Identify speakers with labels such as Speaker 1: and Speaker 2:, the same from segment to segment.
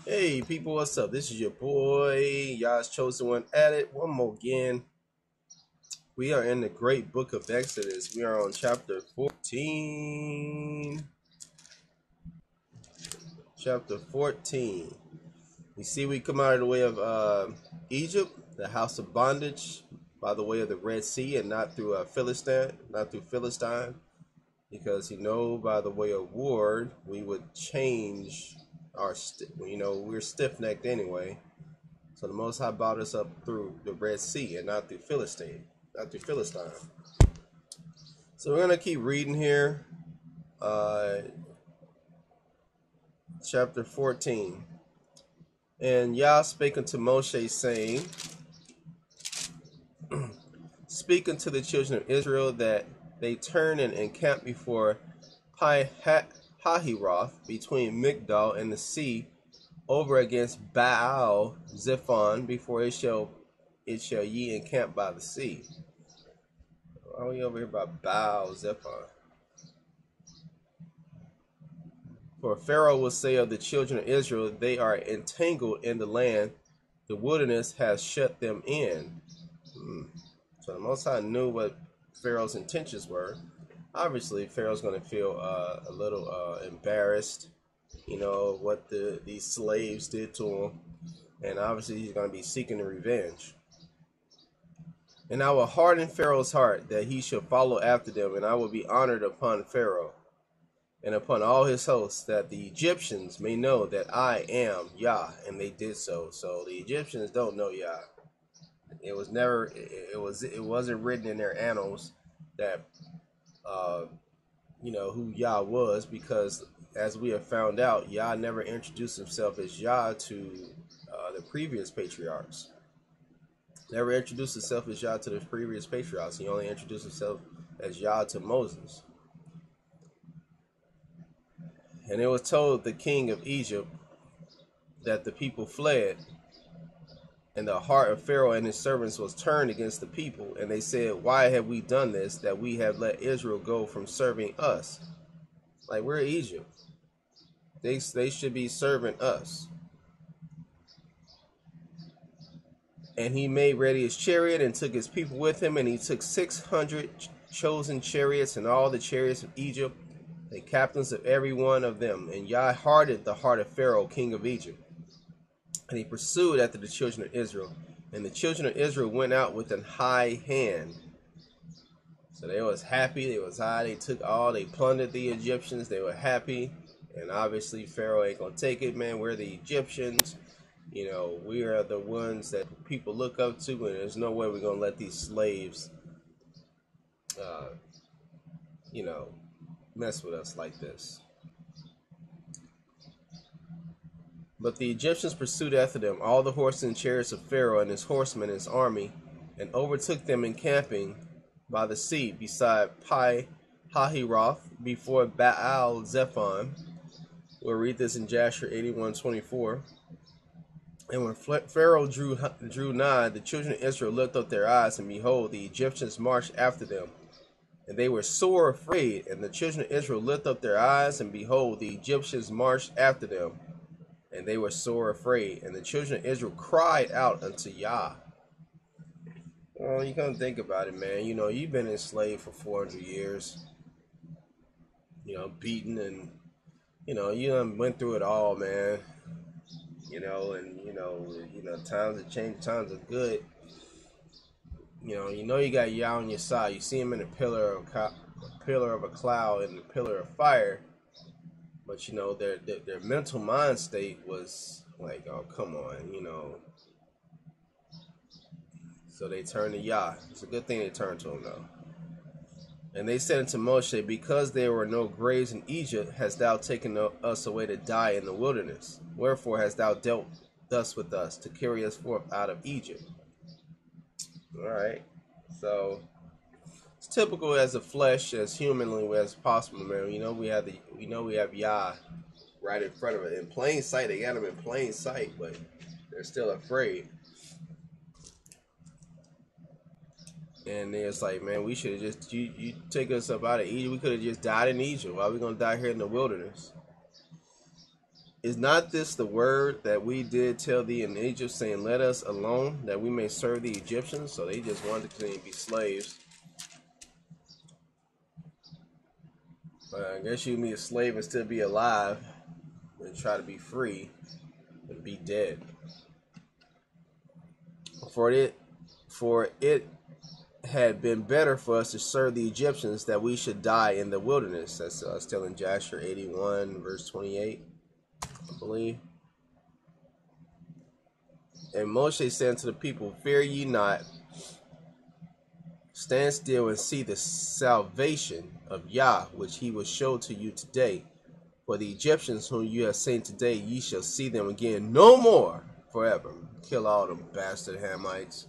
Speaker 1: Hey people, what's up? This is your boy, y'all's chosen one at it. One more again. We are in the great book of Exodus. We are on chapter 14. Chapter 14. We see we come out of the way of Egypt, the house of bondage, by the way of the Red Sea, and not through Philistine, because by the way of war we would change our we're stiff-necked anyway. So the Most High brought us up through the Red Sea and not through Philistine. So we're gonna keep reading here. Chapter 14. And Yah spake unto Moshe, saying, Speak unto the children of Israel that they turn and encamp before Hahiroth, between Migdal and the sea, over against Baal Zephon, before it shall ye encamp by the sea. Why are we over here by Baal Zephon? For Pharaoh will say of the children of Israel, they are entangled in the land, the wilderness has shut them in. So the Most High knew what Pharaoh's intentions were. Obviously, Pharaoh's going to feel a little embarrassed, what these slaves did to him. And obviously, he's going to be seeking revenge. And I will harden Pharaoh's heart, that he shall follow after them, and I will be honored upon Pharaoh and upon all his hosts, that the Egyptians may know that I am Yah. And they did so. So the Egyptians don't know Yah. It wasn't written in their annals that who Yah was, because as we have found out, Yah never introduced himself as Yah to the previous patriarchs. Never introduced himself as Yah to the previous patriarchs. He only introduced himself as Yah to Moses. And it was told the king of Egypt that the people fled, and the heart of Pharaoh and his servants was turned against the people. And they said, why have we done this, that we have let Israel go from serving us? Like, we're Egypt. They should be serving us. And he made ready his chariot and took his people with him. And he took 600 chosen chariots and all the chariots of Egypt, the captains of every one of them. And Yah hardened the heart of Pharaoh, king of Egypt. And he pursued after the children of Israel. And the children of Israel went out with an high hand. So they was happy. They was high. They plundered the Egyptians. They were happy. And obviously Pharaoh ain't going to take it, man. We're the Egyptians. We are the ones that people look up to. And there's no way we're going to let these slaves, mess with us like this. But the Egyptians pursued after them, all the horses and chariots of Pharaoh and his horsemen and his army, and overtook them encamping by the sea beside Hahiroth, before Baal Zephon. We'll read this in Jasher 81:24. And when Pharaoh drew nigh, the children of Israel lifted up their eyes, and behold, the Egyptians marched after them. And they were sore afraid. And the children of Israel lifted up their eyes, and behold, the Egyptians marched after them. And they were sore afraid. And the children of Israel cried out unto Yah. Well, you gotta think about it, man. You've been enslaved for 400 years. Beaten, and you done went through it all, man. Times have changed, times are good. You got Yah on your side. You see him in a pillar of a cloud and a pillar of fire. But their mental mind state was like, oh, come on, So they turned to Yah. It's a good thing they turned to him, though. And they said unto Moshe, because there were no graves in Egypt, hast thou taken us away to die in the wilderness? Wherefore hast thou dealt thus with us, to carry us forth out of Egypt? All right. So it's typical as a flesh, as humanly as possible, man. We have Yah right in front of it, in plain sight. They got him in plain sight, but they're still afraid. And it's like, man, we should have just, you take us up out of Egypt. We could have just died in Egypt. Why are we going to die here in the wilderness? Is not this the word that we did tell thee in Egypt, saying, let us alone, that we may serve the Egyptians? So they just wanted to continue to be slaves. But I guess you can be a slave and still be alive, and try to be free and be dead. For it had been better for us to serve the Egyptians that we should die in the wilderness. That's still in Joshua 81, verse 28, I believe. And Moshe said to the people, fear ye not, stand still and see the salvation of Yah, which he will show to you today. For the Egyptians whom you have seen today, ye shall see them again no more forever. Kill all them bastard Hamites.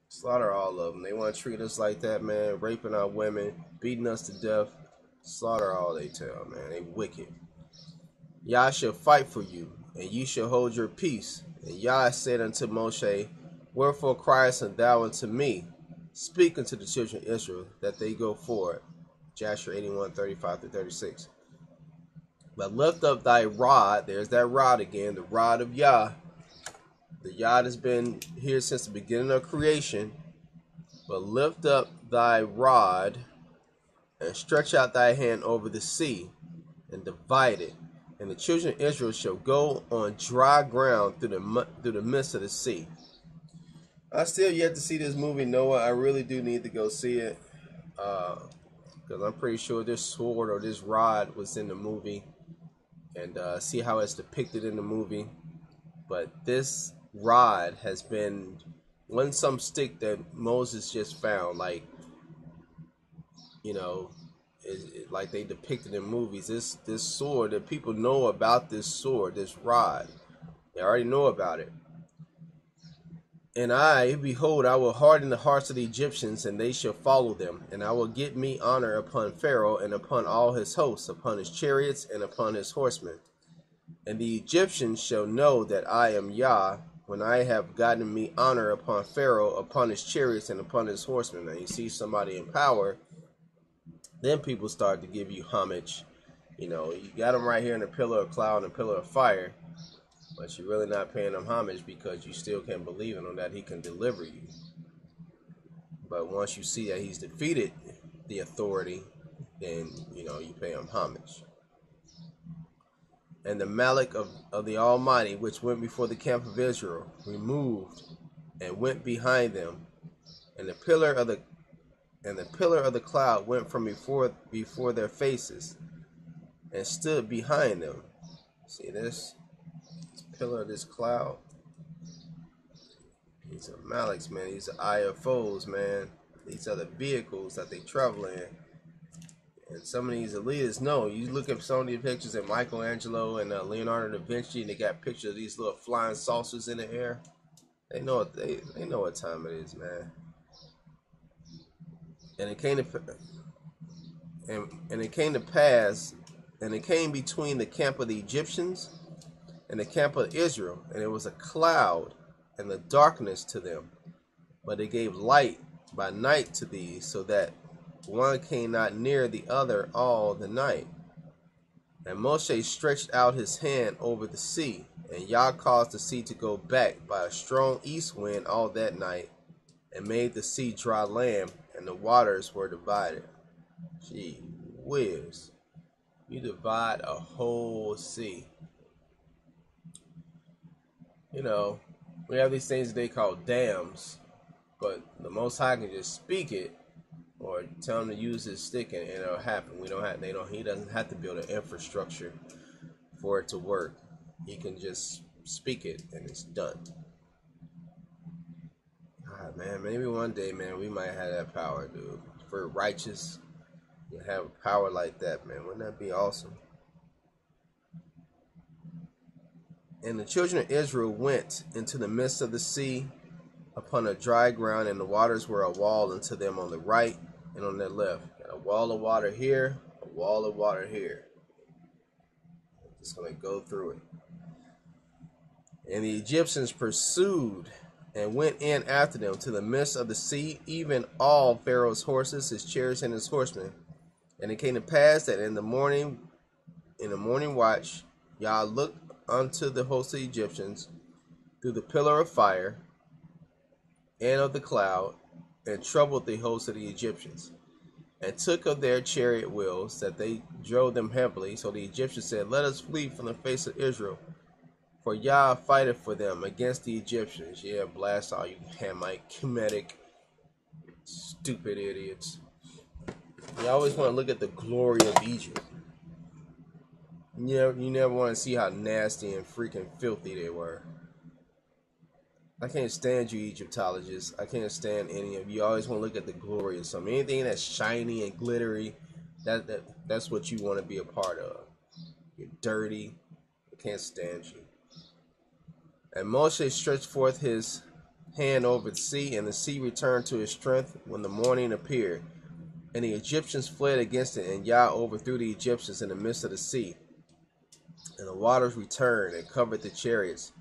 Speaker 1: Slaughter all of them. They want to treat us like that, man. Raping our women, beating us to death. Slaughter all they tell, man. They wicked. Yah shall fight for you, and you shall hold your peace. And Yah said unto Moshe, wherefore criest thou unto me? Speak unto the children of Israel, that they go forward. Joshua 81, 35-36. But lift up thy rod. There's that rod again, the rod of Yah. The Yah has been here since the beginning of creation. But lift up thy rod and stretch out thy hand over the sea and divide it. And the children of Israel shall go on dry ground through the midst of the sea. I still yet to see this movie, Noah. I really do need to go see it. Because I'm pretty sure this sword or this rod was in the movie. And see how it's depicted in the movie. But this rod has been some stick that Moses just found, like, you know, like they depicted in movies. This sword, that people know about this sword, this rod, they already know about it. And I, behold, I will harden the hearts of the Egyptians, and they shall follow them. And I will get me honor upon Pharaoh and upon all his hosts, upon his chariots and upon his horsemen. And the Egyptians shall know that I am Yah, when I have gotten me honor upon Pharaoh, upon his chariots, and upon his horsemen. Now you see somebody in power, then people start to give you homage. You know, you got them right here in a pillar of cloud and a pillar of fire, but you're really not paying them homage because you still can't believe in him that he can deliver you. But once you see that he's defeated the authority, then, you know, you pay him homage. And the Malach of the Almighty, which went before the camp of Israel, removed and went behind them. And the pillar of the cloud went from before their faces and stood behind them. See this pillar of this cloud? These are Malachs, man. These are IFOs, man. These are the vehicles that they travel in. And some of these elitists know. You look at some of these pictures of Michelangelo and Leonardo da Vinci, and they got pictures of these little flying saucers in the air. They know what time it is, man. And it came to pass, and it came between the camp of the Egyptians and the camp of Israel, and it was a cloud and the darkness to them, but it gave light by night to these, so that one came not near the other all the night. And Moshe stretched out his hand over the sea, and Yah caused the sea to go back by a strong east wind all that night, and made the sea dry land, and the waters were divided. Gee whiz. You divide a whole sea. You know, we have these things that they call dams, but the Most High can just speak it, or tell him to use his stick, and it'll happen. He doesn't have to build an infrastructure for it to work. He can just speak it, and it's done. God, man, maybe one day, man, we might have that power, dude. If we're righteous, you have power like that, man. Wouldn't that be awesome? And the children of Israel went into the midst of the sea upon a dry ground, and the waters were a wall unto them on the right and on their left. Got a wall of water here, a wall of water here. Just going to go through it. And the Egyptians pursued and went in after them to the midst of the sea, even all Pharaoh's horses, his chariots, and his horsemen. And it came to pass that in the morning watch, Yah looked unto the host of the Egyptians through the pillar of fire and of the cloud, and troubled the host of the Egyptians, and took of their chariot wheels, that they drove them heavily. So the Egyptians said, Let us flee from the face of Israel, for Yah fighteth for them against the Egyptians. Yeah, blast all you Hamite, kemetic, stupid idiots. You always want to look at the glory of Egypt. You never want to see how nasty and freaking filthy they were. I can't stand you Egyptologists. I can't stand any of you. You always want to look at the glory of something. Anything that's shiny and glittery, that's what you want to be a part of. You're dirty. I can't stand you. And Moshe stretched forth his hand over the sea, and the sea returned to its strength when the morning appeared. And the Egyptians fled against it, and Yah overthrew the Egyptians in the midst of the sea. And the waters returned and covered the chariots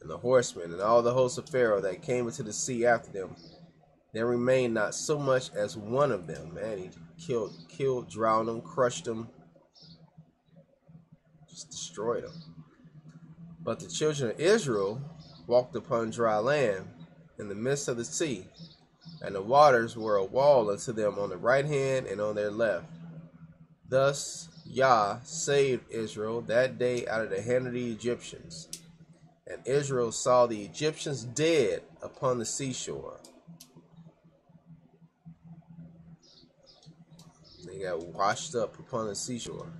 Speaker 1: and the horsemen and all the hosts of Pharaoh that came into the sea after them. There remained not so much as one of them. Man, he killed, drowned them, crushed them, just destroyed them. But the children of Israel walked upon dry land in the midst of the sea, and the waters were a wall unto them on the right hand and on their left. Thus Yah saved Israel that day out of the hand of the Egyptians. And Israel saw the Egyptians dead upon the seashore. They got washed up upon the seashore.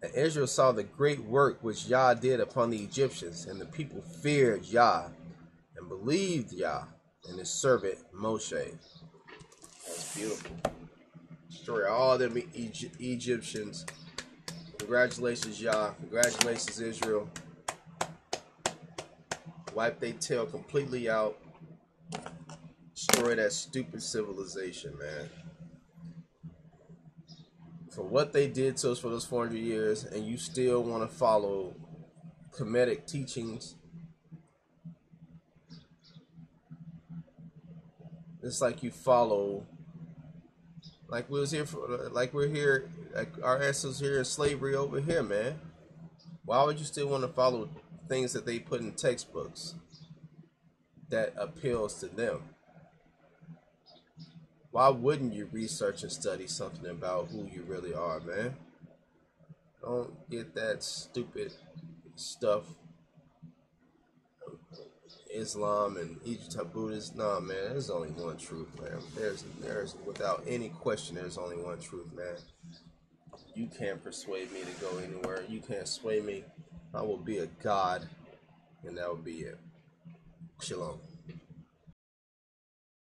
Speaker 1: And Israel saw the great work which Yah did upon the Egyptians, and the people feared Yah and believed Yah and his servant Moshe. That's beautiful. Destroy all them Egyptians. Congratulations, Yah. Congratulations, Israel. Wipe their tail completely out. Destroy that stupid civilization, man. For what they did to us for those 400 years, and you still want to follow Kemetic teachings. It's like you follow, like we're here, like our ancestors here in slavery over here, man. Why would you still want to follow things that they put in textbooks that appeals to them? Why wouldn't you research and study something about who you really are, man? Don't get that stupid stuff, Islam and Egypt Buddhist. Nah, man, there's only one truth, man. There's without any question, there's only one truth, man. You can't persuade me to go anywhere. You can't sway me. I will be a god, and that will be it. Shalom.